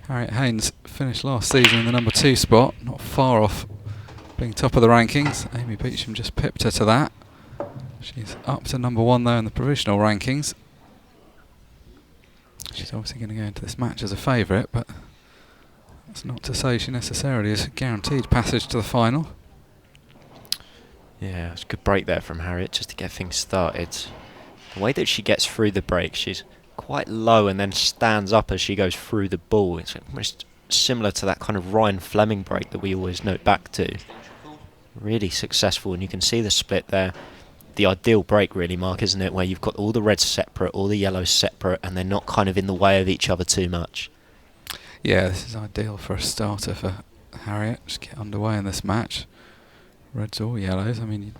Harriet Haynes finished last season in the number 2 spot, not far off being top of the rankings. Amy Beecham just pipped her to that. She's up to number 1 though in the provisional rankings. She's obviously going to go into this match as a favourite, but that's not to say she necessarily is guaranteed passage to the final. Yeah, it's a good break there from Harriet just to get things started. The way that she gets through the break, she's quite low and then stands up as she goes through the ball. It's almost similar to that kind of Ryan Fleming break that we always note back to. Really successful, and you can see the split there. The ideal break really, Mark, isn't it? Where you've got all the reds separate, all the yellows separate, and they're not kind of in the way of each other too much. Yeah, this is ideal for a starter for Harriet. Just get underway in this match. Reds or yellows. I mean,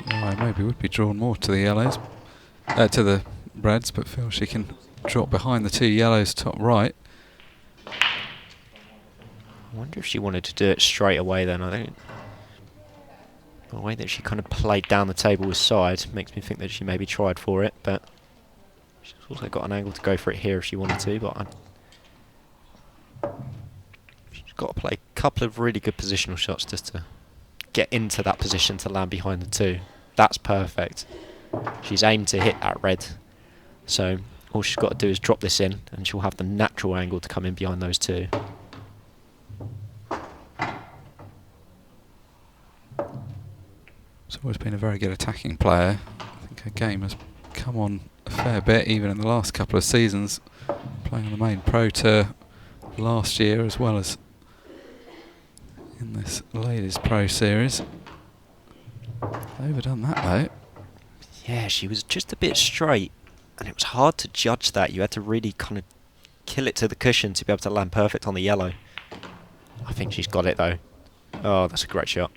I maybe would be drawn more to the yellows, to the reds, but feel she can drop behind the 2 yellows top right. I wonder if she wanted to do it straight away then. I think the way that she kind of played down the table with side makes me think that she maybe tried for it, but she's also got an angle to go for it here if she wanted to, but she's got to play a couple of really good positional shots just to get into that position to land behind the 2. That's perfect. She's aimed to hit that red, so all she's got to do is drop this in and she'll have the natural angle to come in behind those 2. She's always been a very good attacking player. I think her game has come on a fair bit, even in the last couple of seasons, playing on the main pro tour last year as well as in this ladies pro series. Overdone that though. Yeah, she was just a bit straight, and it was hard to judge that. You had to really kind of kill it to the cushion to be able to land perfect on the yellow. I think she's got it though. Oh, that's a great shot.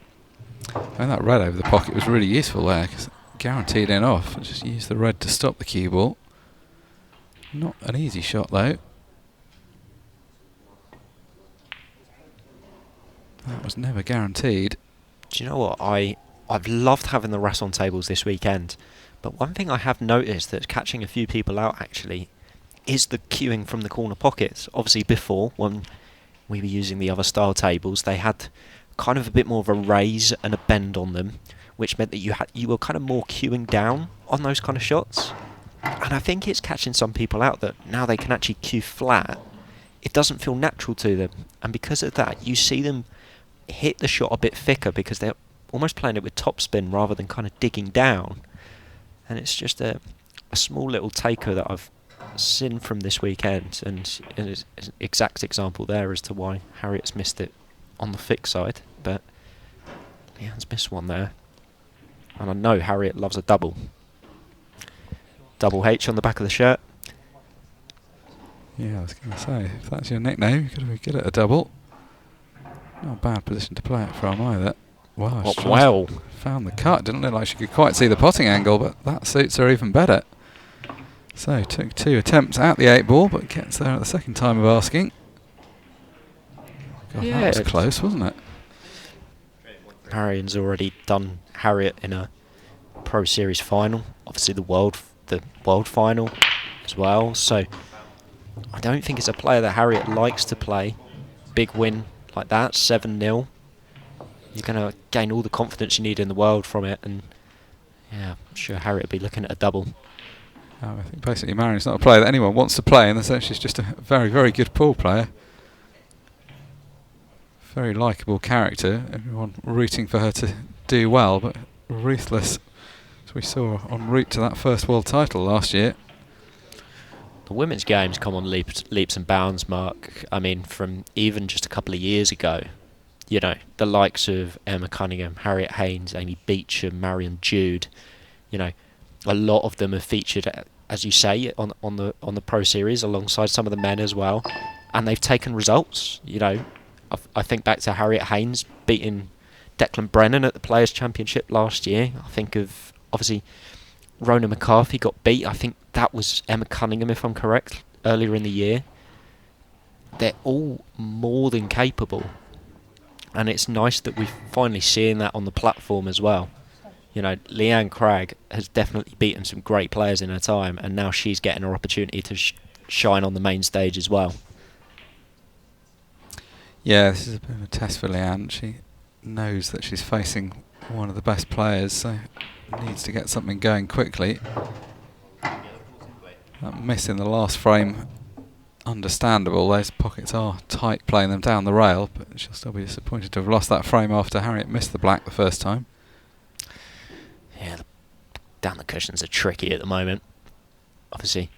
And that red over the pocket was really useful there, because guaranteed in off. Just use the red to stop the cue ball. Not an easy shot though. That was never guaranteed. Do you know what? I've loved having the RAS on tables this weekend, but one thing I have noticed that's catching a few people out actually is the cueing from the corner pockets. Obviously before, when we were using the other style tables, they had kind of a bit more of a raise and a bend on them, which meant that you were kind of more cueing down on those kind of shots. And I think it's catching some people out that now they can actually cue flat. It doesn't feel natural to them, and because of that, you see them hit the shot a bit thicker because they're almost playing it with topspin rather than kind of digging down. And it's just a small little taker that I've seen from this weekend, and it's an exact example there as to why Harriet's missed it on the thick side, but Leanne's missed one there. And I know Harriet loves a double. Double H on the back of the shirt. Yeah, I was going to say, if that's your nickname, you've got to be good at a double. Not a bad position to play it from either. Wow, well, found the cut. Didn't look like she could quite see the potting angle, but that suits her even better. So, took 2 attempts at the 8 ball, but gets there at the second time of asking. God, yeah, that was close, wasn't it? Harriet's already done Harriet in a Pro Series final. Obviously the world final as well. So I don't think it's a player that Harriet likes to play. Big win like that, 7-0. You're going to gain all the confidence you need in the world from it, and yeah, I'm sure Harriet will be looking at a double. I think basically Marion's not a player that anyone wants to play, in the sense she's just a very, very good pool player. Very likeable character, everyone rooting for her to do well, but ruthless, as we saw en route to that first world title last year. The women's game's come on leaps and bounds, Mark. I mean, from even just a couple of years ago, you know, the likes of Emma Cunningham, Harriet Haynes, Amy Beecham, Marion Jude, you know, a lot of them have featured, as you say, on the Pro Series alongside some of the men as well, and they've taken results. You know, I think back to Harriet Haynes beating Declan Brennan at the Players' Championship last year. I think of, obviously, Rona McCarthy got beat. I think that was Emma Cunningham, if I'm correct, earlier in the year. They're all more than capable. And it's nice that we're finally seeing that on the platform as well. You know, Leanne Cragg has definitely beaten some great players in her time, and now she's getting her opportunity to shine on the main stage as well. Yeah, this is a bit of a test for Leanne. She knows that she's facing one of the best players, so needs to get something going quickly. That miss in the last frame, understandable. Those pockets are tight playing them down the rail, but she'll still be disappointed to have lost that frame after Harriet missed the black the first time. Yeah, down the cushions are tricky at the moment. Obviously,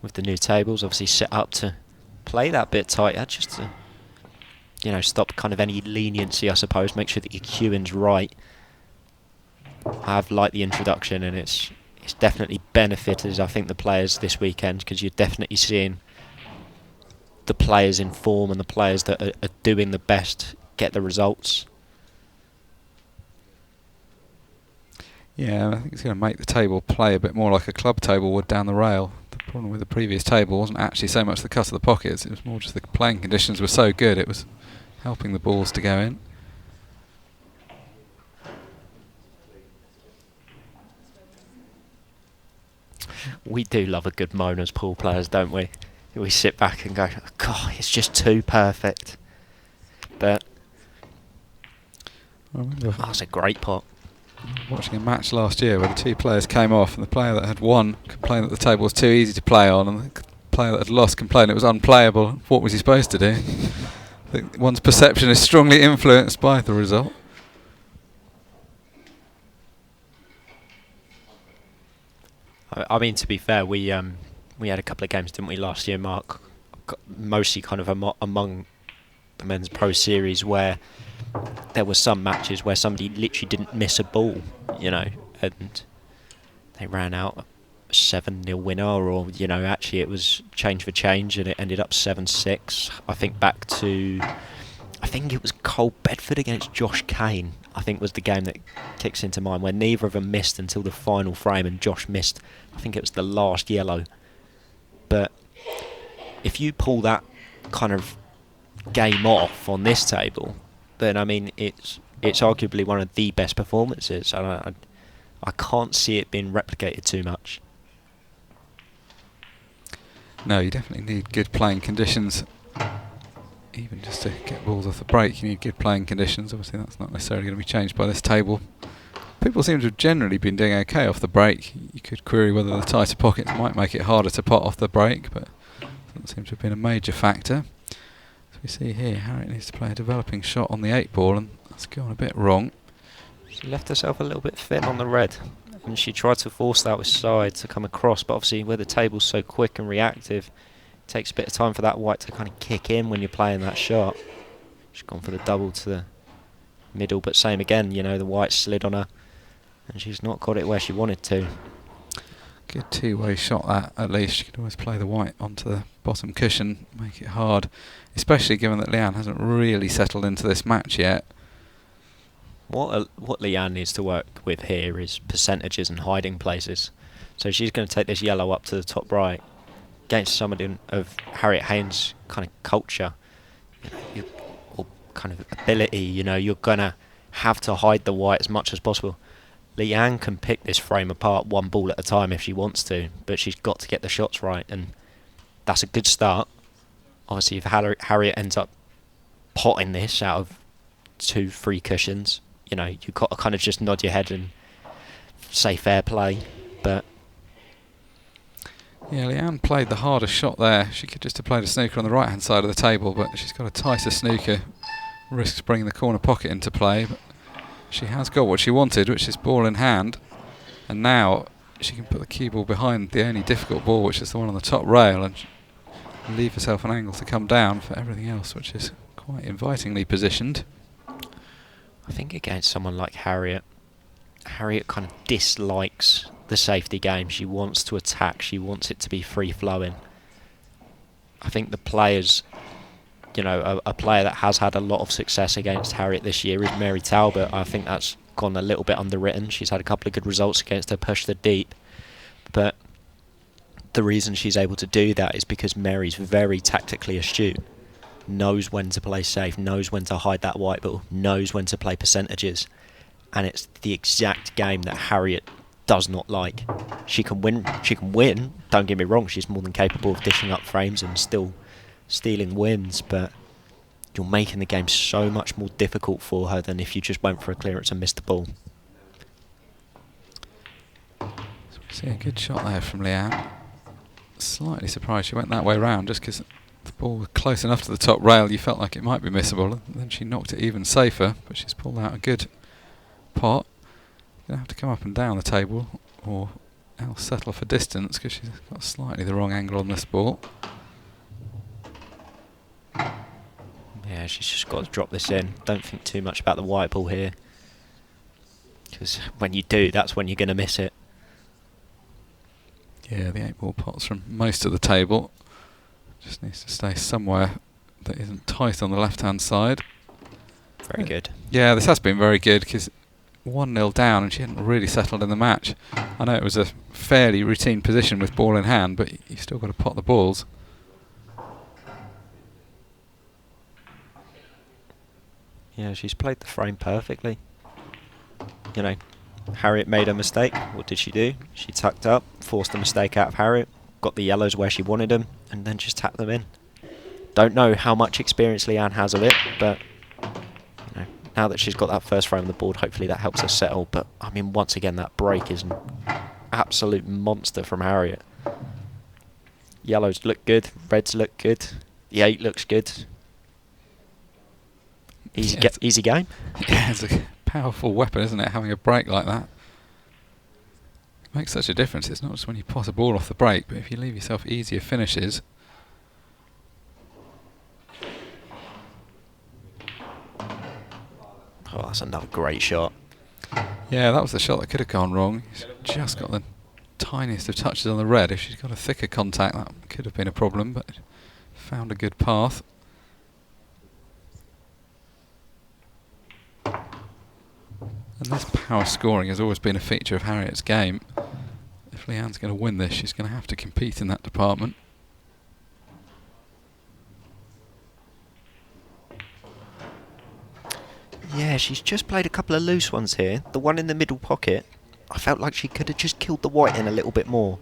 with the new tables, obviously set up to play that bit tighter, just to, you know, stop kind of any leniency, I suppose. Make sure that your cueing's right. I've liked the introduction, and it's definitely benefited, I think, the players this weekend, because you're definitely seeing the players in form and the players that are doing the best get the results. Yeah, I think it's going to make the table play a bit more like a club table would down the rail. The problem with the previous table wasn't actually so much the cut of the pockets, it was more just the playing conditions were so good, it was helping the balls to go in. We do love a good moan as pool players, don't we? We sit back and go, God, it's just too perfect. But that's a great pot. Watching a match last year where the two players came off, and the player that had won complained that the table was too easy to play on, and the player that had lost complained it was unplayable. What was he supposed to do? I think one's perception is strongly influenced by the result. I mean, to be fair, we had a couple of games, didn't we, last year, Mark? Mostly kind of among the men's pro series, where there were some matches where somebody literally didn't miss a ball, you know, and they ran out a 7-0 winner, or, you know, actually it was change for change and it ended up 7-6. I think it was Cole Bedford against Josh Kane, I think was the game that kicks into mind, where neither of them missed until the final frame, and Josh missed, I think it was the last yellow. But if you pull that kind of game off on this table, then I mean it's arguably one of the best performances. I can't see it being replicated too much. No, you definitely need good playing conditions. Even just to get balls off the break, you need good playing conditions. Obviously that's not necessarily going to be changed by this table. People seem to have generally been doing okay off the break. You could query whether the tighter pockets might make it harder to pot off the break, but doesn't seem to have been a major factor. As we see here, Harriet needs to play a developing shot on the 8 ball, and that's gone a bit wrong. She left herself a little bit thin on the red, and she tried to force that with side to come across, but obviously where the table's so quick and reactive, it takes a bit of time for that white to kind of kick in when you're playing that shot. She's gone for the double to the middle, but same again, you know, the white slid on her, and she's not got it where she wanted to. Good two-way shot that, at least. You could always play the white onto the bottom cushion, make it hard, especially given that Leanne hasn't really settled into this match yet. What Leanne needs to work with here is percentages and hiding places. So she's going to take this yellow up to the top right against somebody of Harriet Haynes' kind of culture, or kind of ability. You know, you're going to have to hide the white as much as possible. Leanne can pick this frame apart one ball at a time if she wants to, but she's got to get the shots right, and that's a good start. Obviously, if Harriet ends up potting this out of 2 free cushions, you know, you've got to kind of just nod your head and say fair play. But yeah, Leanne played the hardest shot there. She could just have played a snooker on the right hand side of the table, but she's got a tighter snooker, risks bringing the corner pocket into play, but she has got what she wanted, which is ball in hand, and now she can put the cue ball behind the only difficult ball, which is the one on the top rail, and leave herself an angle to come down for everything else, which is quite invitingly positioned. I think against someone like Harriet kind of dislikes the safety game. She wants to attack, she wants it to be free-flowing. I think the players, you know, a player that has had a lot of success against Harriet this year is Mary Talbot. I think that's gone a little bit underwritten. She's had a couple of good results against her push the deep, but the reason she's able to do that is because Mary's very tactically astute, knows when to play safe, knows when to hide that white ball, knows when to play percentages, and it's the exact game that Harriet does not like. She can win. Don't get me wrong. She's more than capable of dishing up frames and still stealing wins. But you're making the game so much more difficult for her than if you just went for a clearance and missed the ball. So we see a good shot there from Leanne. Slightly surprised she went that way round, just because the ball was close enough to the top rail you felt like it might be missable, and then she knocked it even safer, but she's pulled out a good pot. Going to have to come up and down the table or else settle for distance, because she's got slightly the wrong angle on this ball. Yeah, she's just got to drop this in. Don't think too much about the white ball here, because when you do, that's when you're going to miss it. Yeah, the 8-ball pot's from most of the table. Just needs to stay somewhere that isn't tight on the left-hand side. Very good. Yeah, this has been very good, because 1-0 down and she hadn't really settled in the match. I know it was a fairly routine position with ball in hand, but you've still got to pot the balls. Yeah, she's played the frame perfectly. You know, Harriet made a mistake. What did she do? She tucked up, forced the mistake out of Harriet, got the yellows where she wanted them, and then just tapped them in. Don't know how much experience Leanne has of it, but you know, now that she's got that first frame on the board, hopefully that helps her settle. But I mean, once again, that break is an absolute monster from Harriet. Yellows look good, reds look good, the 8 looks good. Easy game. Yeah, it's a powerful weapon, isn't it, having a break like that? It makes such a difference. It's not just when you pot a ball off the break, but if you leave yourself easier finishes. Oh, that's another great shot. Yeah, that was the shot that could have gone wrong. She's just got the tiniest of touches on the red. If she's got a thicker contact, that could have been a problem, but found a good path. And this power scoring has always been a feature of Harriet's game. If Leanne's going to win this, she's going to have to compete in that department. Yeah, she's just played a couple of loose ones here. The one in the middle pocket, I felt like she could have just killed the white in a little bit more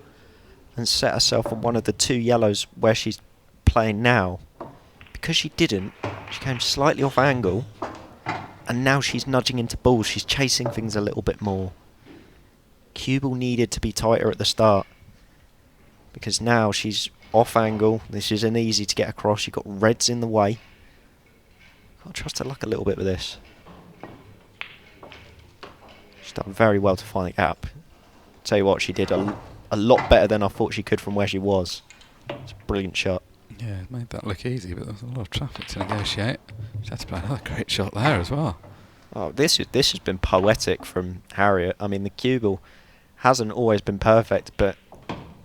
and set herself on one of the 2 yellows where she's playing now. Because she didn't, she came slightly off angle, and now she's nudging into balls. She's chasing things a little bit more. Cue ball needed to be tighter at the start, because now she's off angle. This isn't easy to get across. You've got reds in the way. Got to trust her luck a little bit with this. She's done very well to find the gap. Tell you what, she did a lot better than I thought she could from where she was. It's a brilliant shot. Yeah, it made that look easy, but there was a lot of traffic to negotiate. She had to play another great shot there as well. Oh, this has been poetic from Harriet. I mean, the cue ball hasn't always been perfect, but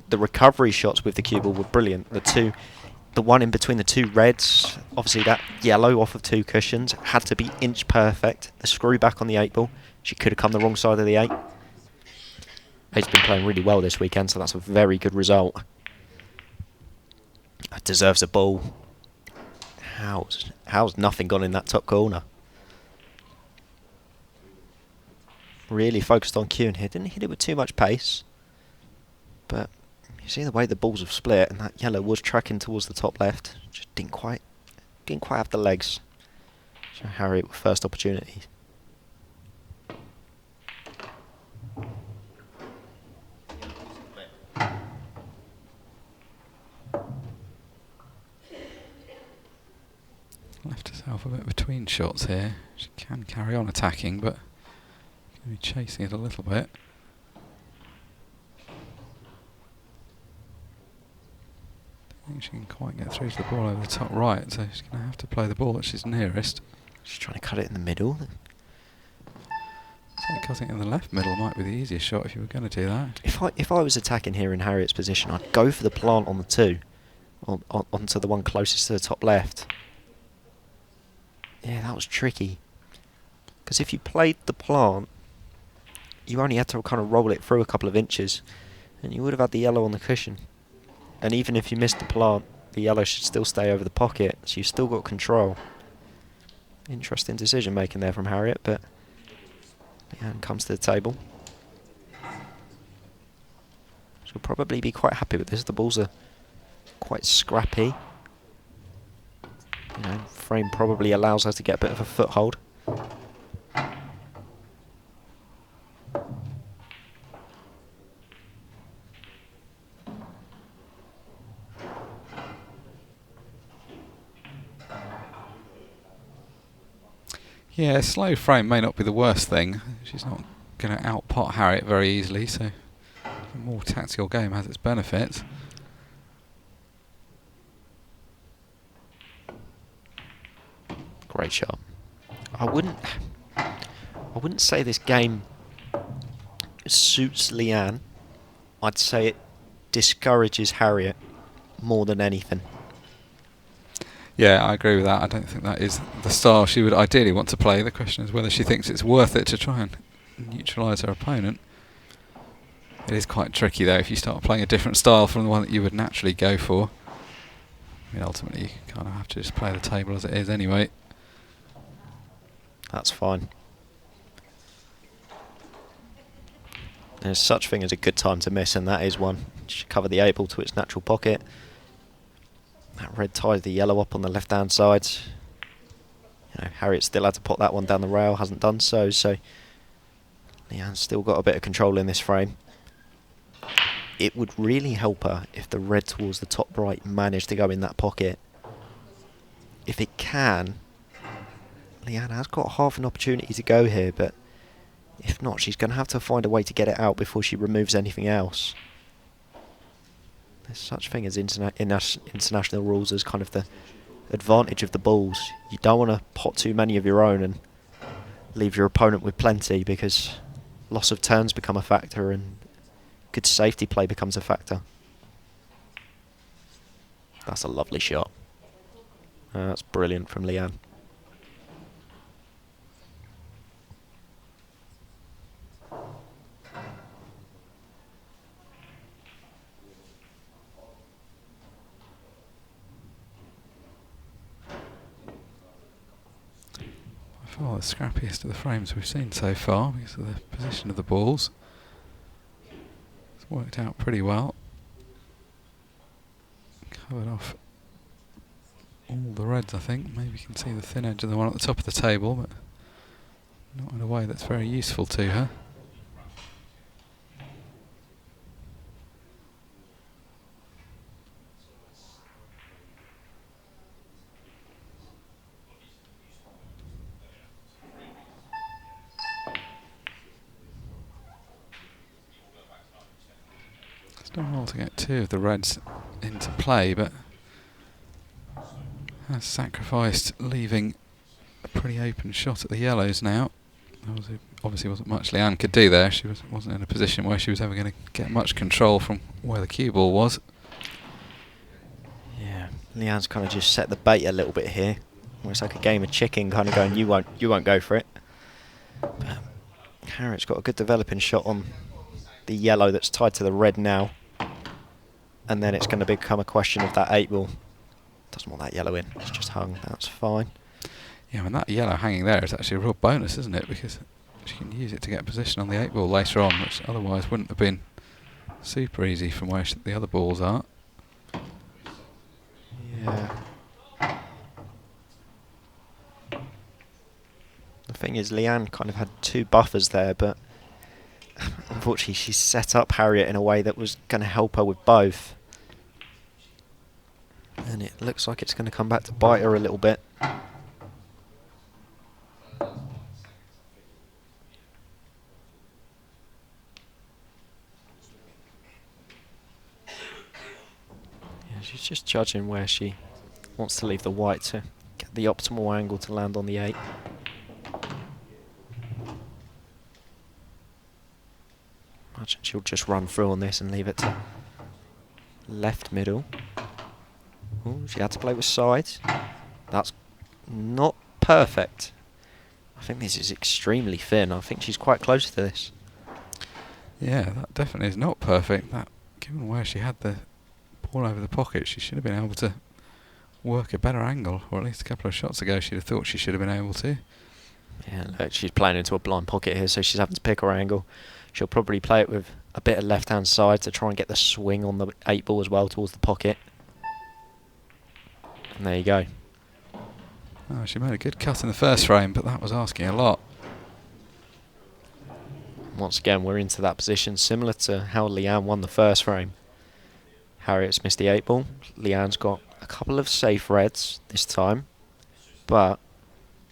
the recovery shots with the cue ball were brilliant. The one in between the 2 reds, obviously that yellow off of 2 cushions, had to be inch perfect. The screw back on the 8 ball, she could have come the wrong side of the 8. 8's been playing really well this weekend, so that's a very good result. Deserves a ball. How's nothing gone in that top corner? Really focused on cueing here. Didn't hit it with too much pace, but you see the way the balls have split, and that yellow was tracking towards the top left. Just didn't quite have the legs. So Harriet with first opportunity. Left herself a bit between shots here. She can carry on attacking, but going to be chasing it a little bit. I think she can quite get through to the ball over the top right, so she's going to have to play the ball that she's nearest. She's trying to cut it in the middle. So cutting it in the left middle might be the easiest shot if you were going to do that. If I was attacking here in Harriet's position, I'd go for the plant on the 2, onto the one closest to the top left. Yeah, that was tricky. Because if you played the plant, you only had to kind of roll it through a couple of inches, and you would have had the yellow on the cushion. And even if you missed the plant, the yellow should still stay over the pocket, so you've still got control. Interesting decision making there from Harriet, but Leanne comes to the table. She'll probably be quite happy with this. The balls are quite scrappy. You know, frame probably allows her to get a bit of a foothold. Yeah, slow frame may not be the worst thing. She's not going to outpot Harriet very easily, so a more tactical game has its benefits. Great shot. I wouldn't say this game suits Leanne. I'd say it discourages Harriet more than anything. Yeah, I agree with that. I don't think that is the style she would ideally want to play. The question is whether she thinks it's worth it to try and neutralise her opponent. It is quite tricky though if you start playing a different style from the one that you would naturally go for. I mean, ultimately you kind of have to just play the table as it is anyway. That's fine. There's such thing as a good time to miss, and that is one. Just cover the 8-ball to its natural pocket. That red ties the yellow up on the left-hand side. You know, Harriet still had to put that one down the rail, hasn't done so, so Leanne's still got a bit of control in this frame. It would really help her if the red towards the top right managed to go in that pocket. If it can, Leanne has got half an opportunity to go here, but if not, she's going to have to find a way to get it out before she removes anything else. There's such thing as international rules as kind of the advantage of the balls. You don't want to pot too many of your own and leave your opponent with plenty, because loss of turns become a factor and good safety play becomes a factor. That's a lovely shot. That's brilliant from Leanne. Oh, the scrappiest of the frames we've seen so far because of the position of the balls. It's worked out pretty well. Covered off all the reds, I think. Maybe you can see the thin edge of the one at the top of the table, but not in a way that's very useful to her. It's done well to get two of the reds into play, but has sacrificed leaving a pretty open shot at the yellows now. Obviously wasn't much Leanne could do there. She wasn't in a position where she was ever going to get much control from where the cue ball was. Yeah, Leanne's kind of just set the bait a little bit here. Where it's like a game of chicken, kind of going, you won't go for it. But Harriet's got a good developing shot on the yellow that's tied to the red now. And then it's going to become a question of that 8-ball. Doesn't want that yellow in. It's just hung. That's fine. Yeah, and that yellow hanging there is actually a real bonus, isn't it? Because she can use it to get position on the 8-ball later on, which otherwise wouldn't have been super easy from where the other balls are. Yeah. The thing is, Leanne kind of had two buffers there, but unfortunately she set up Harriet in a way that was going to help her with both. And it looks like it's going to come back to bite her a little bit. Yeah, she's just judging where she wants to leave the white to get the optimal angle to land on the 8. Imagine she'll just run through on this and leave it to left middle. Ooh, she had to play with sides. That's not perfect. I think this is extremely thin. I think she's quite close to this. Yeah, that definitely is not perfect. That, given where she had the ball over the pocket, she should have been able to work a better angle, or at least a couple of shots ago she'd have thought she should have been able to. Yeah, look, she's playing into a blind pocket here, so she's having to pick her angle. She'll probably play it with a bit of left-hand side to try and get the swing on the 8 ball as well towards the pocket. And there you go. Oh, she made a good cut in the first frame, but that was asking a lot. Once again, we're into that position similar to how Leanne won the first frame. Harriet's missed the 8 ball. Leanne's got a couple of safe reds this time, but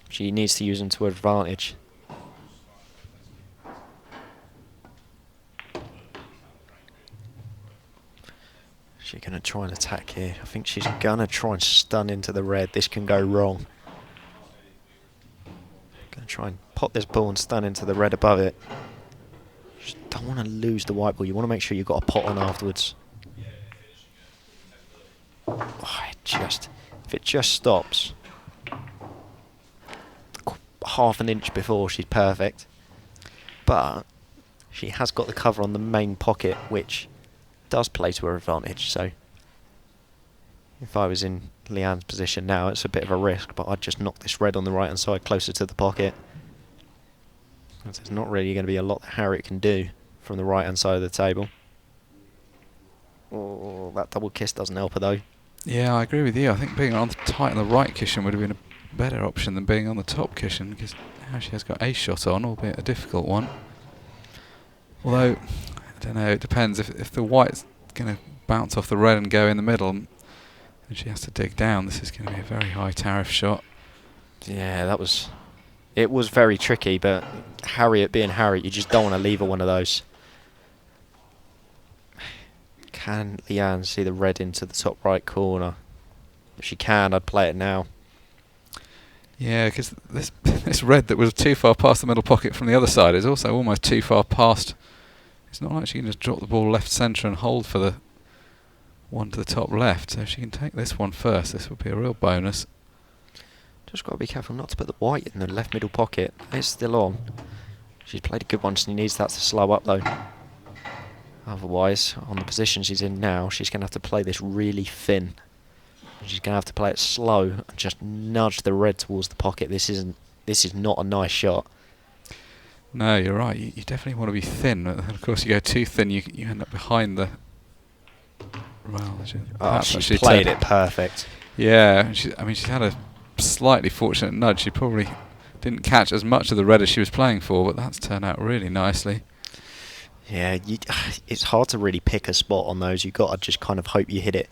she needs to use them to her advantage. She's going to try and attack here. I think she's going to try and stun into the red. This can go wrong. Going to try and pop this ball and stun into the red above it. Just don't want to lose the white ball. You want to make sure you've got a pot on afterwards. Oh, if it just stops half an inch before, she's perfect. But she has got the cover on the main pocket, which does play to her advantage. So if I was in Leanne's position now, it's a bit of a risk, but I'd just knock this red on the right hand side closer to the pocket. There's not really going to be a lot that Harriet can do from the right hand side of the table. Oh, that double kiss doesn't help her though. Yeah, I agree with you. I think being on tight on the right cushion would have been a better option than being on the top cushion, because now she has got a shot on, albeit a difficult one. Although, I don't know, it depends. If the white's going to bounce off the red and go in the middle, and she has to dig down, this is going to be a very high tariff shot. Yeah, it was very tricky, but Harriet being Harriet, you just don't want to leave her one of those. Can Leanne see the red into the top right corner? If she can, I'd play it now. Yeah, because this red that was too far past the middle pocket from the other side is also almost too far past. It's not like she can just drop the ball left centre and hold for the one to the top left. So if she can take this one first, this would be a real bonus. Just got to be careful not to put the white in the left middle pocket. It's still on. She's played a good one, she needs that to slow up though. Otherwise, on the position she's in now, she's going to have to play this really thin. She's going to have to play it slow and just nudge the red towards the pocket. This is not a nice shot. No, you're right. You definitely want to be thin. Of course, you go too thin, you end up behind the. Well, she's played it perfect. Yeah, she's had a slightly fortunate nudge. She probably didn't catch as much of the red as she was playing for, but that's turned out really nicely. Yeah, it's hard to really pick a spot on those. You've got to just kind of hope you hit it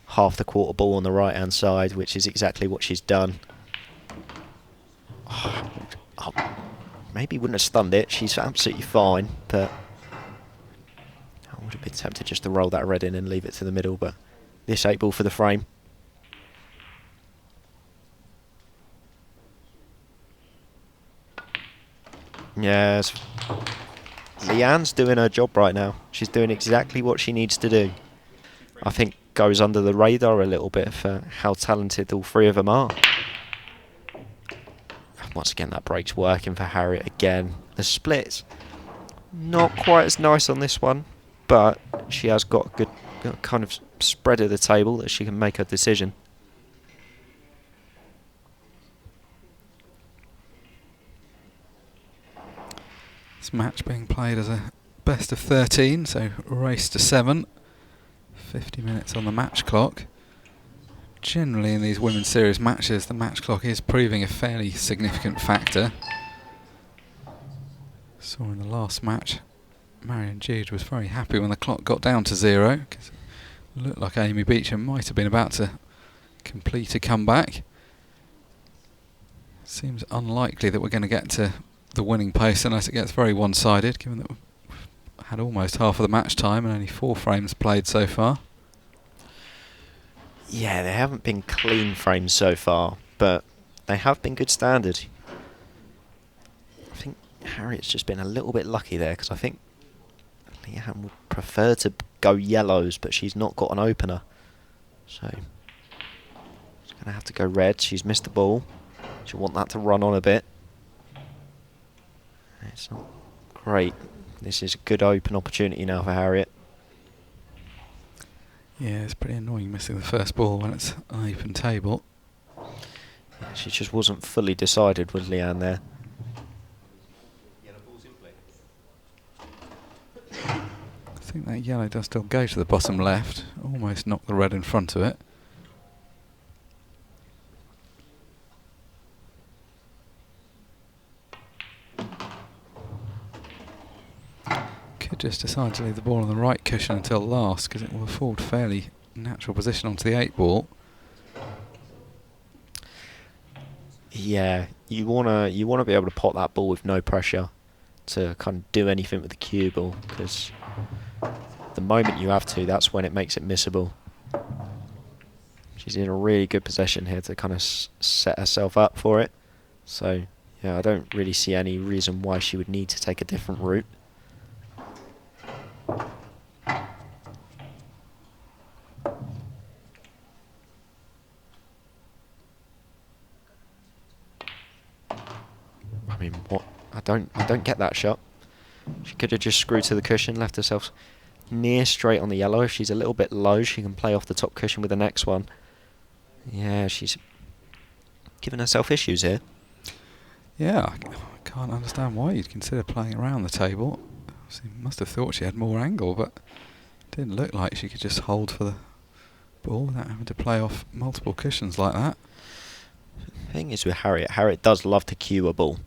half the quarter ball on the right hand side, which is exactly what she's done. Maybe wouldn't have stunned it. She's absolutely fine, but I would have been tempted just to roll that red in and leave it to the middle, but this 8 ball for the frame. Yes. Leanne's doing her job right now. She's doing exactly what she needs to do. I think goes under the radar a little bit for how talented all 3 of them are. Once again, that break's working for Harriet again. The split's not quite as nice on this one, but she has got a good kind of spread of the table that she can make her decision. This match being played as a best of 13, so race to 7. 50 minutes on the match clock. Generally in these women's series matches, the match clock is proving a fairly significant factor. Saw in the last match, Marion Jude was very happy when the clock got down to 0, because it looked like Amy Beecham might have been about to complete a comeback. Seems unlikely that we're going to get to the winning post unless it gets very one-sided, given that we've had almost half of the match time and only 4 frames played so far. Yeah, they haven't been clean frames so far, but they have been good standard. I think Harriet's just been a little bit lucky there, because I think Leanne would prefer to go yellows, but she's not got an opener. So she's going to have to go red. She's missed the ball. She'll want that to run on a bit. It's not great. This is a good open opportunity now for Harriet. Yeah, it's pretty annoying missing the first ball when it's an open table. Yeah, she just wasn't fully decided with Leanne there. I think that yellow does still go to the bottom left. Almost knocked the red in front of it. Could just decide to leave the ball on the right cushion until last, because it will afford fairly natural position onto the 8 ball. Yeah, you wanna be able to pot that ball with no pressure to kind of do anything with the cue ball, because the moment you have to, that's when it makes it missable. She's in a really good position here to kind of set herself up for it. So yeah, I don't really see any reason why she would need to take a different route. I mean, what? I don't get that shot. She could have just screwed to the cushion, left herself near straight on the yellow. If she's a little bit low, she can play off the top cushion with the next one. Yeah, she's giving herself issues here. Yeah, I can't understand why you'd consider playing around the table. She must have thought she had more angle, but it didn't look like she could just hold for the ball without having to play off multiple cushions like that. The thing is with Harriet does love to cue a ball.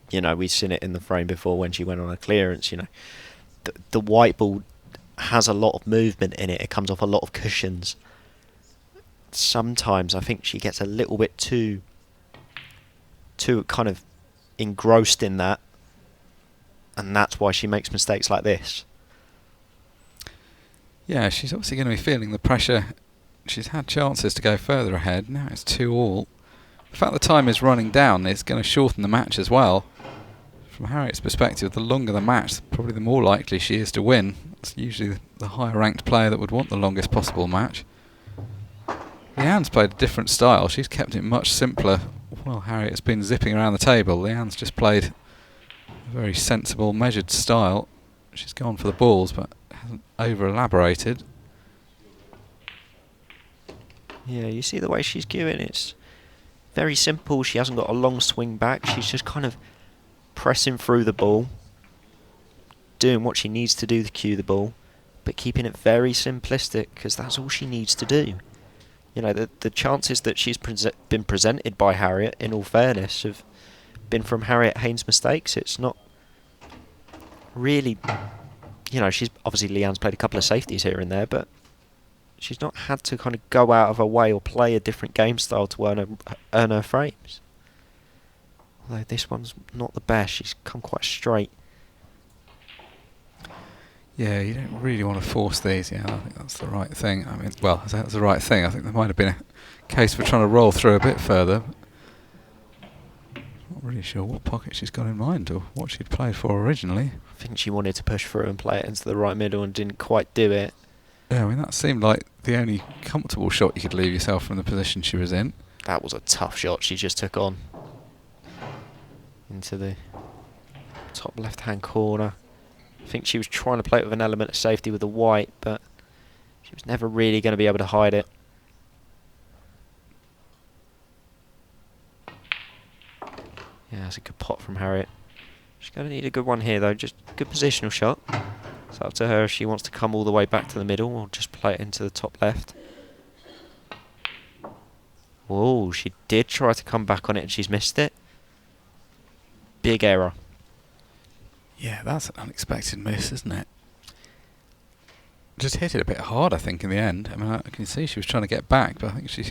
You know, we've seen it in the frame before when she went on a clearance. You know, the white ball has a lot of movement in it. It comes off a lot of cushions. Sometimes I think she gets a little bit too kind of engrossed in that, and that's why she makes mistakes like this. Yeah, she's obviously going to be feeling the pressure. She's had chances to go further ahead. Now it's 2-all. The fact the time is running down is going to shorten the match as well. From Harriet's perspective, the longer the match, probably the more likely she is to win. It's usually the higher ranked player that would want the longest possible match. Leanne's played a different style. She's kept it much simpler. While Harriet has been zipping around the table, Leanne's just played a very sensible, measured style. She's gone for the balls, but hasn't over-elaborated. Yeah, you see the way she's cueing. It's very simple. She hasn't got a long swing back. She's just kind of pressing through the ball, doing what she needs to do to cue the ball, but keeping it very simplistic, because that's all she needs to do. You know, the chances that she's been presented by Harriet, in all fairness, have been from Harriet Haynes' mistakes. It's not really, you know, she's obviously Leanne's played a couple of safeties here and there, but she's not had to kind of go out of her way or play a different game style to earn her frames. Although this one's not the best, she's come quite straight. Yeah, you don't really want to force these. Yeah, I think that's the right thing. I mean, well, that's the right thing. I think there might have been a case for trying to roll through a bit further. Not really sure what pocket she's got in mind or what she'd played for originally. I think she wanted to push through and play it into the right middle and didn't quite do it. Yeah, I mean, that seemed like the only comfortable shot you could leave yourself from the position she was in. That was a tough shot she just took on. Into the top left-hand corner. I think she was trying to play it with an element of safety with the white, but she was never really going to be able to hide it. Yeah, that's a good pot from Harriet. She's going to need a good one here, though. Just good positional shot. It's up to her if she wants to come all the way back to the middle or just play it into the top left. Whoa, she did try to come back on it and she's missed it. Big error. Yeah, that's an unexpected miss, isn't it? Just hit it a bit hard, I think, in the end. I mean, I can see she was trying to get back, but I think she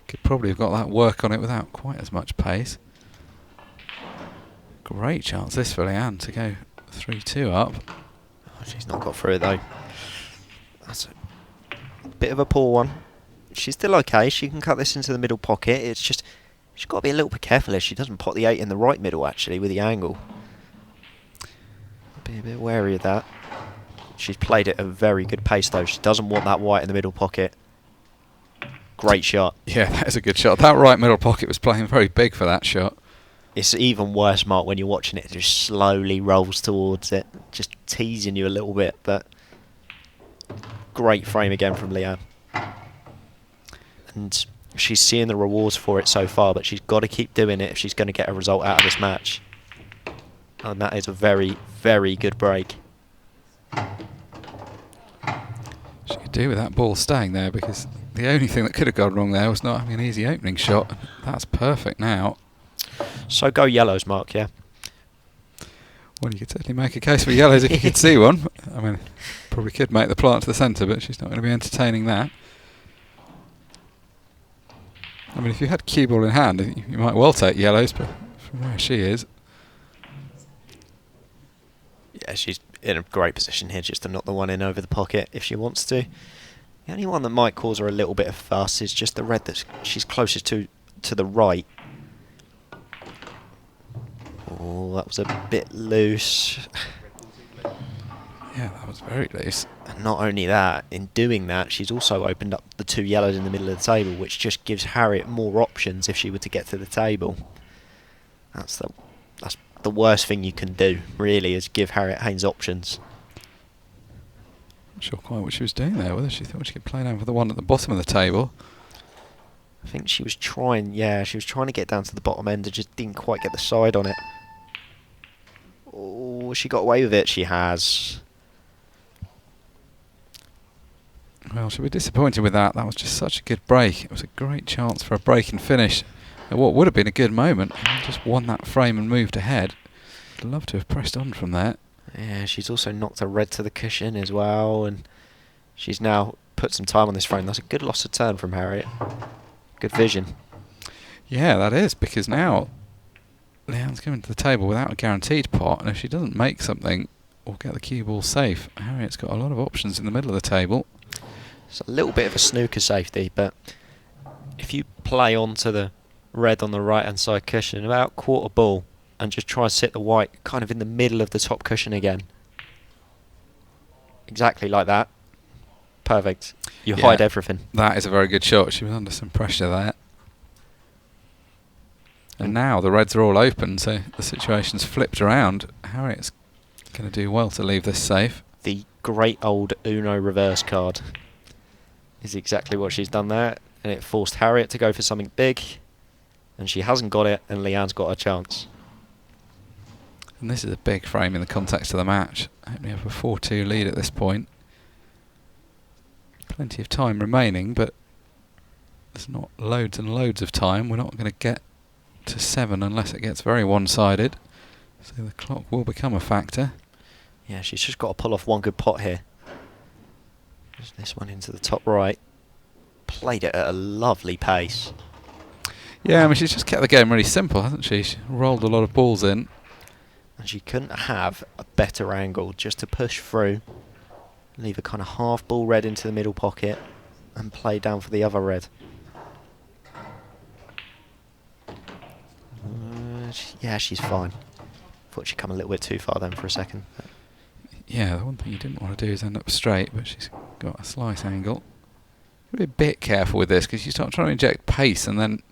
could probably have got that work on it without quite as much pace. Great chance this for Leanne to go 3-2 up. Oh, she's not got through it, though. That's a bit of a poor one. She's still okay. She can cut this into the middle pocket. It's just she's got to be a little bit careful if she doesn't pot the 8 in the right middle, actually, with the angle. Be a bit wary of that. She's played it at a very good pace, though. She doesn't want that white in the middle pocket. Great shot. Yeah, that is a good shot. That right middle pocket was playing very big for that shot. It's even worse, Mark, when you're watching it. It just slowly rolls towards it, just teasing you a little bit. But great frame again from Leanne. And she's seeing the rewards for it so far, but she's got to keep doing it if she's going to get a result out of this match. And that is a very, very good break. do with that ball staying there, because the only thing that could have gone wrong there was not having an easy opening shot. That's perfect now. So go yellows, Mark, yeah? Well, you could certainly make a case for yellows if you could see one. I mean, probably could make the plant to the centre, but she's not going to be entertaining that. I mean, if you had cue ball in hand, you might well take yellows, but from where she is... Yeah, she's in a great position here just to knock the one in over the pocket if she wants to. The only one that might cause her a little bit of fuss is just the red that she's closest to the right. Oh, that was a bit loose. Yeah, that was very loose. And not only that, in doing that, she's also opened up the 2 yellows in the middle of the table, which just gives Harriet more options if she were to get to the table. That's the worst thing you can do, really, is give Harriet Haynes options. Not sure quite what she was doing there, whether she thought she could play down for the one at the bottom of the table. I think she was trying, she was trying to get down to the bottom end and just didn't quite get the side on it. Oh, she got away with it, she has. Well, she'll be disappointed with that. That was just such a good break. It was a great chance for a break and finish at what would have been a good moment. Just won that frame and moved ahead. I'd love to have pressed on from there. Yeah, she's also knocked a red to the cushion as well, and she's now put some time on this frame. That's a good loss of turn from Harriet. Good vision. Yeah, that is, because now Leanne's coming to the table without a guaranteed pot, and if she doesn't make something or get the cue ball safe, Harriet's got a lot of options in the middle of the table. It's a little bit of a snooker safety, but if you play onto the red on the right hand side cushion about quarter ball and just try and sit the white kind of in the middle of the top cushion again, exactly like that, perfect. You hide everything. That is a very good shot. She was under some pressure there. And now the reds are all open, so the situation's flipped around. Harriet's going to do well to leave this safe. The great old Uno reverse card is exactly what she's done there, and it forced Harriet to go for something big, and she hasn't got it, and Leanne's got a chance. And this is a big frame in the context of the match. Only have a 4-2 lead at this point. Plenty of time remaining, but there's not loads and loads of time. We're not going to get to 7 unless it gets very one-sided. So the clock will become a factor. Yeah, she's just got to pull off one good pot here. Just this one into the top right. Played it at a lovely pace. Yeah, I mean, she's just kept the game really simple, hasn't she? She rolled a lot of balls in. And she couldn't have a better angle just to push through, leave a kind of half ball red into the middle pocket, and play down for the other red. Yeah, she's fine. Thought she'd come a little bit too far then for a second. Yeah, the one thing you didn't want to do is end up straight, but she's got a slice angle. Be a bit careful with this, because you start trying to inject pace and then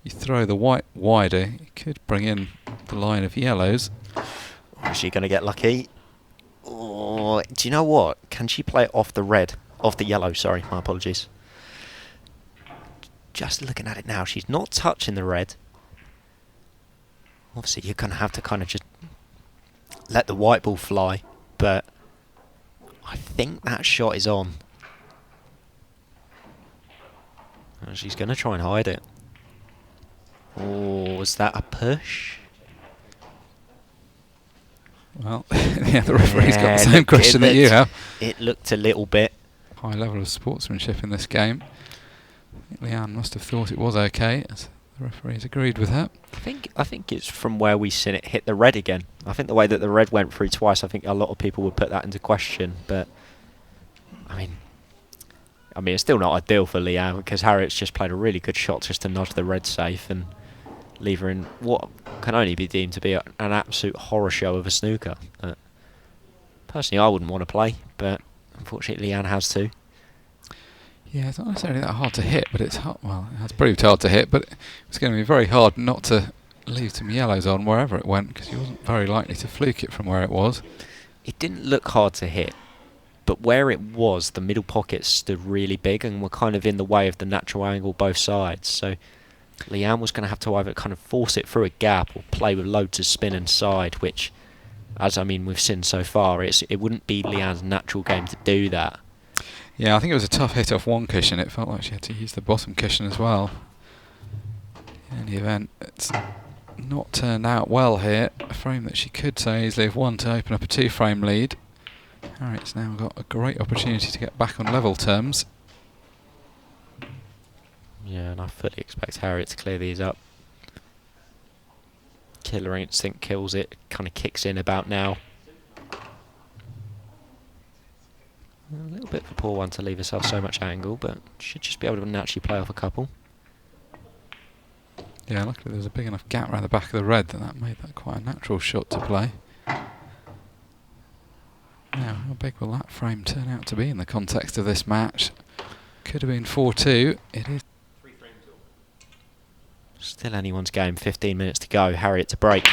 you throw the white wider. You could bring in the line of yellows. Is she going to get lucky? Oh, do you know what? Can she play it off the red? Off the yellow, sorry, my apologies. Just looking at it now, she's not touching the red. Obviously, you're going to have to kind of just let the white ball fly, but I think that shot is on. And she's going to try and hide it. Oh, was that a push? Well, yeah, the referee's got the same question that you have. It looked a little bit. High level of sportsmanship in this game. I think Leanne must have thought it was okay, as the referees agreed with her. I think it's from where we seen it hit the red again. I think the way that the red went through twice, I think a lot of people would put that into question. But I mean, it's still not ideal for Leanne, because Harriet's just played a really good shot just to nudge the red safe and leave her in what can only be deemed to be an absolute horror show of a snooker. Personally, I wouldn't want to play, but unfortunately Leanne has to. Yeah, it's not necessarily that hard to hit, but it's hard. Well, it has proved hard to hit, but it's going to be very hard not to leave some yellows on wherever it went, because you wasn't very likely to fluke it from where it was. It didn't look hard to hit, but where it was, the middle pockets stood really big and were kind of in the way of the natural angle both sides. So Leanne was going to have to either kind of force it through a gap or play with loads of spin and side, which, as we've seen so far, it wouldn't be Leanne's natural game to do that. Yeah, I think it was a tough hit off one cushion. It felt like she had to use the bottom cushion as well. In any event, it's not turned out well here. A frame that she could so easily have won to open up a 2-frame lead. Harriet's now got a great opportunity to get back on level terms. Yeah, and I fully expect Harriet to clear these up. Killer instinct kills it, kind of kicks in about now. A little bit of a poor one to leave herself so much angle, but should just be able to naturally play off a couple. Yeah, luckily there was a big enough gap around the back of the red that made that quite a natural shot to play. Now, how big will that frame turn out to be in the context of this match? Could have been 4-2. It is. Still anyone's game, 15 minutes to go. Harriet to break.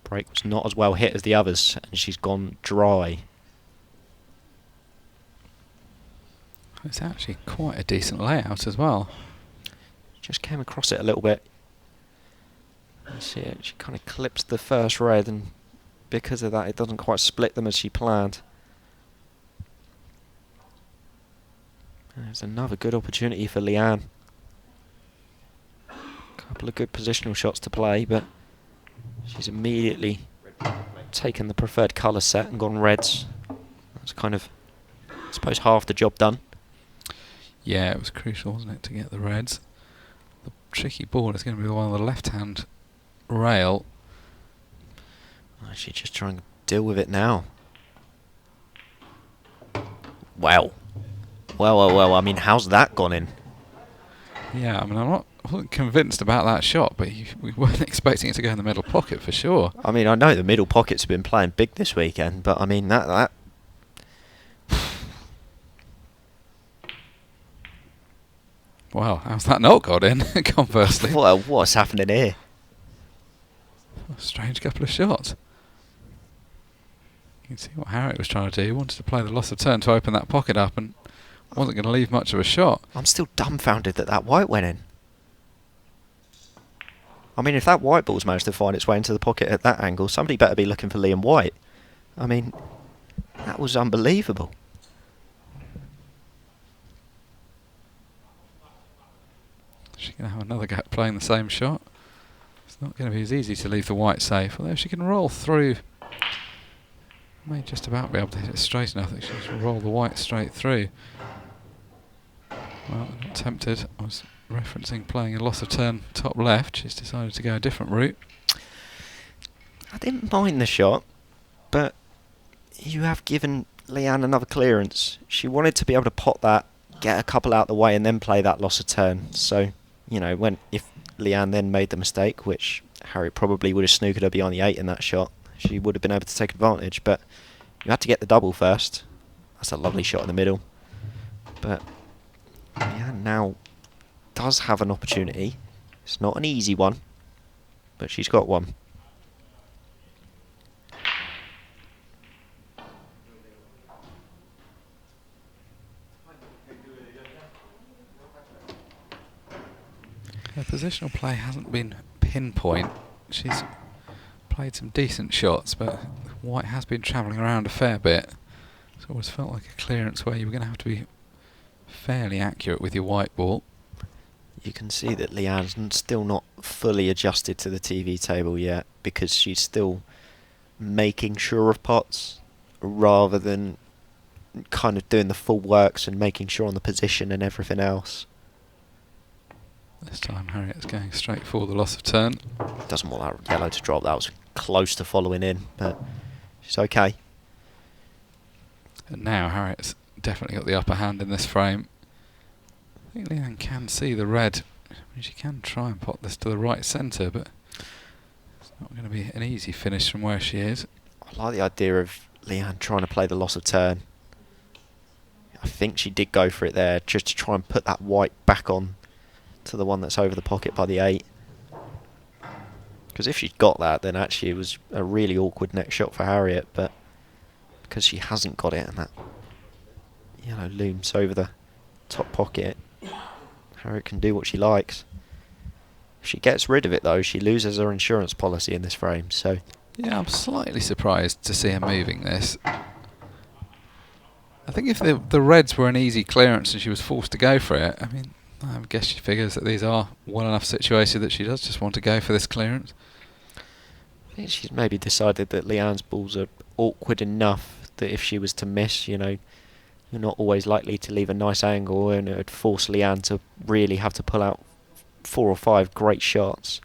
Break was not as well hit as the others, and she's gone dry. It's actually quite a decent layout as well. Just came across it a little bit. You see it, she kind of clips the first red, and because of that it doesn't quite split them as she planned. There's another good opportunity for Leanne. Couple of good positional shots to play, but she's immediately taken the preferred colour set and gone reds. That's kind of, I suppose, half the job done. Yeah, it was crucial, wasn't it, to get the reds. The tricky ball is going to be the one on the left-hand rail. She's just trying to deal with it now. Wow. Well, I mean, how's that gone in? Yeah, I mean, I wasn't convinced about that shot, but we weren't expecting it to go in the middle pocket for sure. I mean, I know the middle pockets have been playing big this weekend, but I mean, that Well, how's that not got in, conversely? What's happening here? A strange couple of shots. You can see what Harriet was trying to do. He wanted to play the loss of turn to open that pocket up and wasn't going to leave much of a shot. I'm still dumbfounded that white went in. I mean, if that white ball's managed to find its way into the pocket at that angle, somebody better be looking for Leanne White. I mean, that was unbelievable. She's going to have another go at playing the same shot. It's not going to be as easy to leave the white safe, although she can roll through. May just about be able to hit it straight enough that she can roll the white straight through. Well, I'm not tempted. I was referencing playing a loss of turn top left. She's decided to go a different route. I didn't mind the shot, but you have given Leanne another clearance. She wanted to be able to pot that, get a couple out the way, and then play that loss of turn. So, you know, if Leanne then made the mistake, which Harriet probably would have snookered her beyond the 8 in that shot, she would have been able to take advantage. But you had to get the double first. That's a lovely shot in the middle. But Leanne now does have an opportunity. It's not an easy one, but she's got one. Her positional play hasn't been pinpoint. She's played some decent shots, but white has been travelling around a fair bit. So it always felt like a clearance where you were going to have to be fairly accurate with your white ball. You can see that Leanne's still not fully adjusted to the TV table yet, because she's still making sure of pots rather than kind of doing the full works and making sure on the position and everything else. This time Harriet's going straight for the loss of turn. Doesn't want that yellow to drop. That was close to following in, but she's okay. And now Harriet's definitely got the upper hand in this frame. I think Leanne can see the red. I mean, she can try and pot this to the right centre, but it's not going to be an easy finish from where she is. I like the idea of Leanne trying to play the loss of turn. I think she did go for it there, just to try and put that white back on to the one that's over the pocket by the 8. Because if she'd got that, then actually it was a really awkward next shot for Harriet, but because she hasn't got it and that yellow looms over the top pocket, Harriet can do what she likes. If she gets rid of it though, she loses her insurance policy in this frame, so... Yeah, I'm slightly surprised to see her moving this. I think if the reds were an easy clearance and she was forced to go for it, I mean, I guess she figures that these are well enough situated that she does just want to go for this clearance. I think she's maybe decided that Leanne's balls are awkward enough that if she was to miss, you know, you're not always likely to leave a nice angle, and it would force Leanne to really have to pull out 4 or 5 great shots.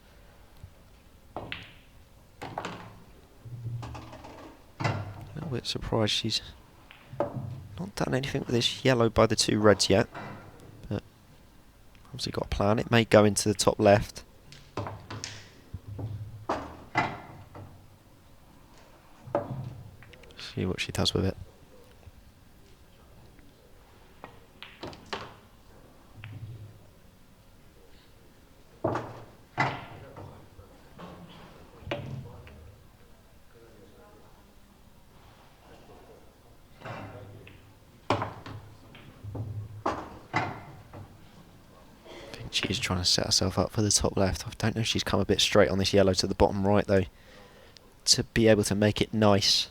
A little bit surprised she's not done anything with this yellow by the 2 reds yet, but obviously got a plan. It may go into the top left. See what she does with it. She's trying to set herself up for the top left. I don't know if she's come a bit straight on this yellow to the bottom right though, to be able to make it nice.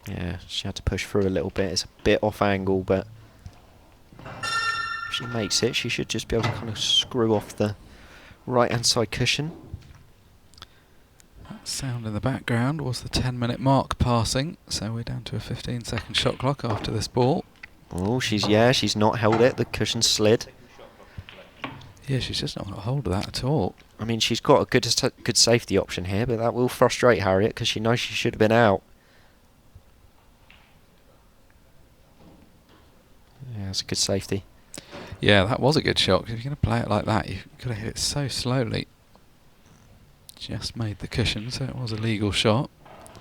Yeah, she had to push through a little bit. It's a bit off angle, but if she makes it, she should just be able to kind of screw off the right hand side cushion. That sound in the background was the 10-minute mark passing, so we're down to a 15-second shot clock after this ball. Oh, she's not held it. The cushion slid. Yeah, she's just not got hold of that at all. I mean, she's got a good safety option here, but that will frustrate Harriet because she knows she should have been out. Yeah, that's a good safety. Yeah, that was a good shot. If you're going to play it like that, you've got to hit it so slowly. Just made the cushion, so it was a legal shot.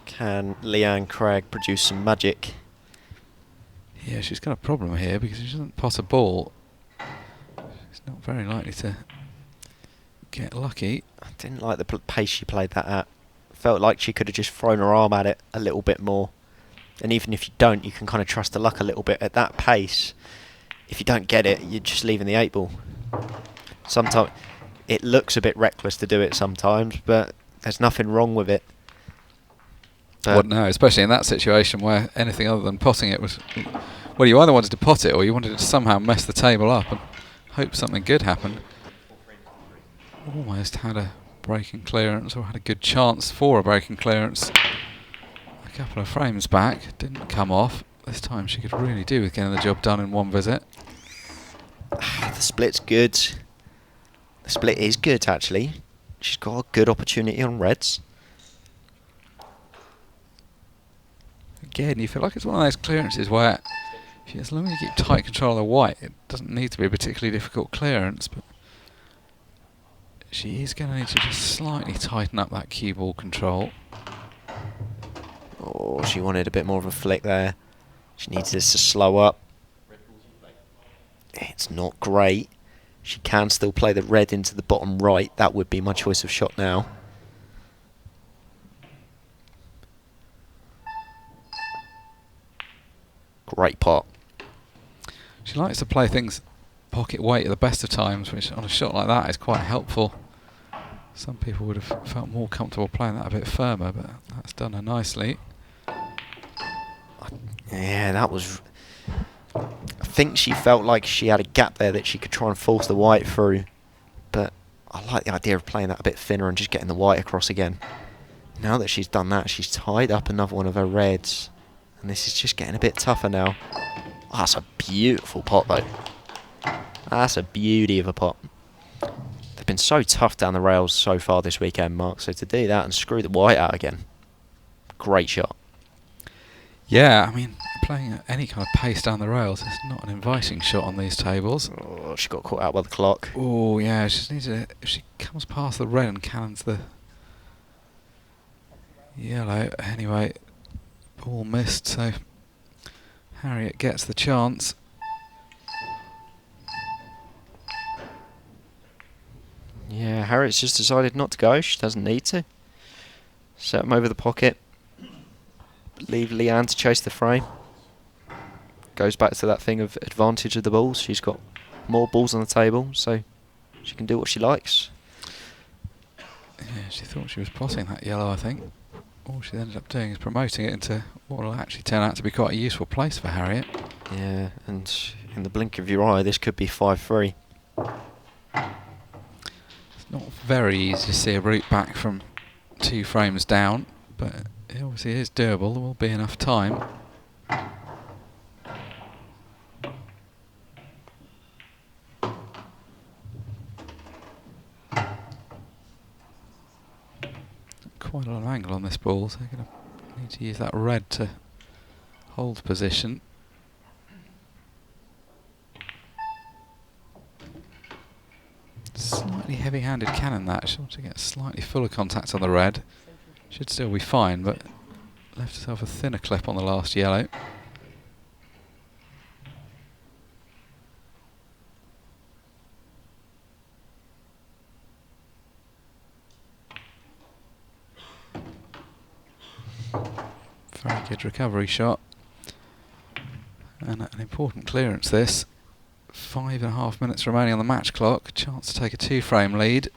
Can Leanne Cragg produce some magic? Yeah, she's got a problem here because she doesn't pot a ball. She's not very likely to get lucky. I didn't like the pace she played that at. Felt like she could have just thrown her arm at it a little bit more. And even if you don't, you can kind of trust the luck a little bit. At that pace, if you don't get it, you're just leaving the 8 ball. Sometimes it looks a bit reckless to do it sometimes, but there's nothing wrong with it. Well, no, especially in that situation where anything other than potting it was... Well, you either wanted to pot it or you wanted to somehow mess the table up and hope something good happened. Almost had a breaking clearance, or had a good chance for a breaking clearance. A couple of frames back, didn't come off. This time she could really do with getting the job done in one visit. The split's good. The split is good, actually. She's got a good opportunity on reds. Again, you feel like it's one of those clearances where, as long as you keep tight control of the white, it doesn't need to be a particularly difficult clearance, but she is going to need to just slightly tighten up that cue ball control. Oh, she wanted a bit more of a flick there. She needs this to slow up. It's not great. She can still play the red into the bottom right. That would be my choice of shot now. Great pot. She likes to play things pocket weight at the best of times, which on a shot like that is quite helpful. Some people would have felt more comfortable playing that a bit firmer, but that's done her nicely. Yeah, that was... I think she felt like she had a gap there that she could try and force the white through. But I like the idea of playing that a bit thinner and just getting the white across again. Now that she's done that, she's tied up another one of her reds. And this is just getting a bit tougher now. Oh, that's a beautiful pot, though. That's a beauty of a pot. They've been so tough down the rails so far this weekend, Mark. So to do that and screw the white out again, great shot. Yeah, I mean, playing at any kind of pace down the rails is not an inviting shot on these tables. Oh, she got caught out by the clock. Oh, yeah, she just needs to... If she comes past the red and cannons the yellow, anyway, ball missed, so Harriet gets the chance. Yeah, Harriet's just decided not to go. She doesn't need to. Set him over the pocket. Leave Leanne to chase the frame. Goes back to that thing of advantage of the balls. She's got more balls on the table, so she can do what she likes. Yeah, she thought she was potting that yellow, I think. all she ended up doing is promoting it into what will actually turn out to be quite a useful place for Harriet. Yeah, and in the blink of your eye, this could be 5-3. It's not very easy to see a route back from 2 frames down, but it obviously is doable. There will be enough time. Quite a lot of angle on this ball, so they're going to need to use that red to hold position. Slightly heavy-handed cannon that. She'll to get slightly fuller contact on the red. Should still be fine, but left herself a thinner clip on the last yellow. Very good recovery shot. And an important clearance this. 5.5 minutes remaining on the match clock. Chance to take a 2-frame lead.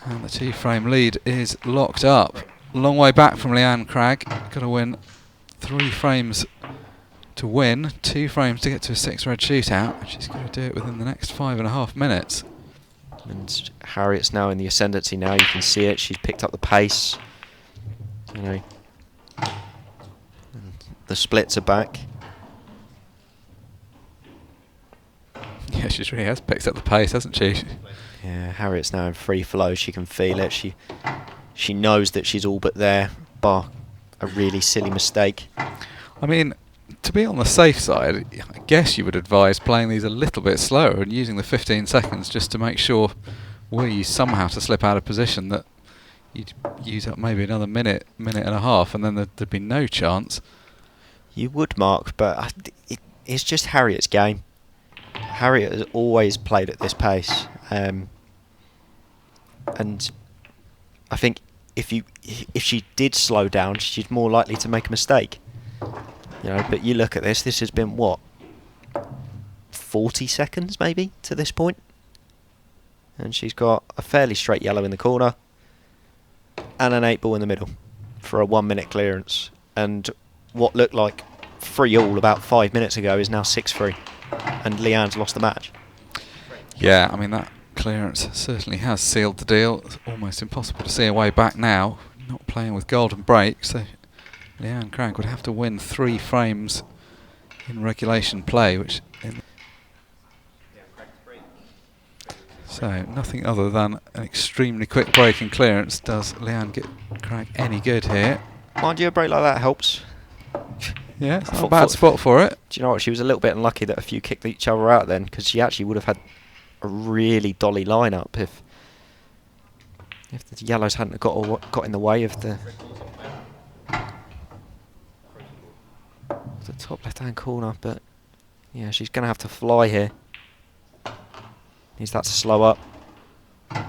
And the 2-frame lead is locked up. Long way back from Leanne Cragg. Got to win 3 frames to win. 2 frames to get to a 6-red shootout. And she's going to do it within the next 5.5 minutes. And Harriet's now in the ascendancy now. You can see it. She's picked up the pace. You know, and the splits are back. Yeah, she really has picked up the pace, hasn't she? Yeah, Harriet's now in free flow. She can feel it. She knows that she's all but there, bar a really silly mistake. I mean, to be on the safe side, I guess you would advise playing these a little bit slower and using the 15 seconds just to make sure, were you somehow to slip out of position, that you'd use up maybe another minute and a half, and then there'd be no chance. You would, Mark, but it's just Harriet's game. Harriet has always played at this pace, and I think if she did slow down, she's more likely to make a mistake. You know, but you look at this. This has been what, 40 seconds maybe to this point, and she's got a fairly straight yellow in the corner and an 8 ball in the middle for a 1 minute clearance. And what looked like 3-all about 5 minutes ago is now 6-3. And Leanne's lost the match. Yeah, I mean, that clearance certainly has sealed the deal. It's almost impossible to see a way back now. Not playing with golden break, so Leanne Cragg would have to win 3 frames in regulation play, which so nothing other than an extremely quick break and clearance does Leanne get Cragg any good here. Mind you, a break like that helps. Yeah, it's not a bad spot for it. Do you know what? She was a little bit unlucky that a few kicked each other out then, because she actually would have had a really dolly lineup if the yellows hadn't got in the way of the top left-hand corner. But yeah, she's going to have to fly here. Needs that to slow up. Yeah,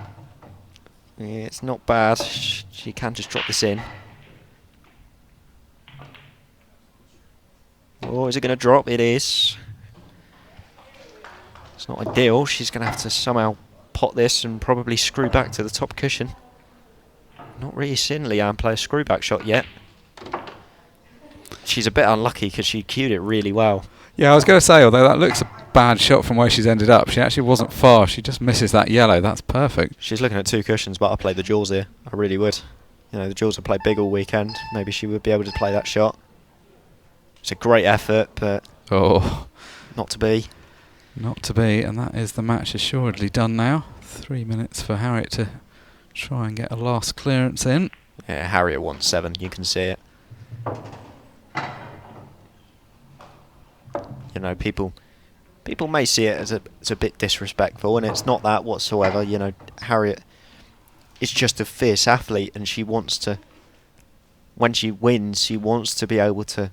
it's not bad. She can just drop this in. Oh, is it going to drop? It is. It's not ideal. She's going to have to somehow pot this and probably screw back to the top cushion. Not really seen Leanne play a screw back shot yet. She's a bit unlucky because she cued it really well. Yeah, I was going to say, although that looks a bad shot from where she's ended up, she actually wasn't far. She just misses that yellow. That's perfect. She's looking at 2 cushions, but I play the jewels here. I really would. You know, the jewels have played big all weekend. Maybe she would be able to play that shot. It's a great effort, but not to be. Not to be, and that is the match assuredly done now. 3 minutes for Harriet to try and get a last clearance in. Yeah, Harriet wants 7, you can see it. You know, people may see it as a bit disrespectful, and it's not that whatsoever. You know, Harriet is just a fierce athlete, and she wants to, when she wins, she wants to be able to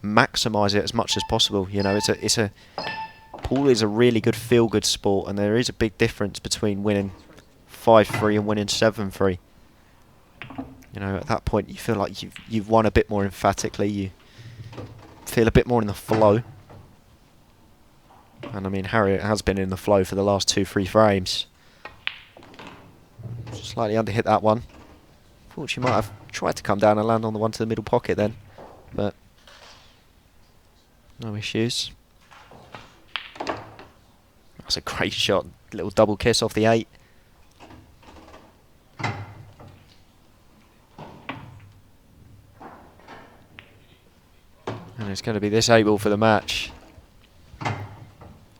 maximise it as much as possible. You know, pool is a really good feel-good sport, and there is a big difference between winning 5-3 and winning 7-3. You know, at that point, you feel like you've won a bit more emphatically. You feel a bit more in the flow. And I mean, Harriet has been in the flow for the last 2-3 frames. Slightly underhit that one. Thought she might have Tried to come down and land on the one to the middle pocket then, but no issues. That's a great shot. Little double kiss off the 8. And it's going to be this 8 ball for the match. And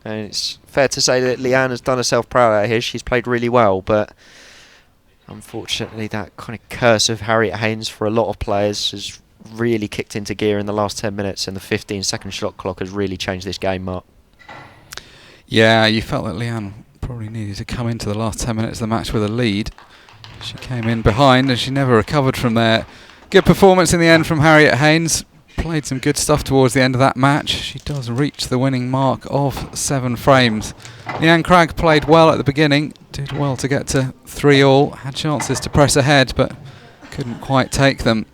it's fair to say that Leanne has done herself proud out here. She's played really well, but unfortunately that kind of curse of Harriet Haynes for a lot of players has really kicked into gear in the last 10 minutes, and the 15-second shot clock has really changed this game, Mark. Yeah, you felt that Leanne probably needed to come into the last 10 minutes of the match with a lead. She came in behind and she never recovered from there. Good performance in the end from Harriet Haynes. Played some good stuff towards the end of that match. She does reach the winning mark of 7 frames. Leanne Cragg played well at the beginning, did well to get to 3-all, had chances to press ahead but couldn't quite take them.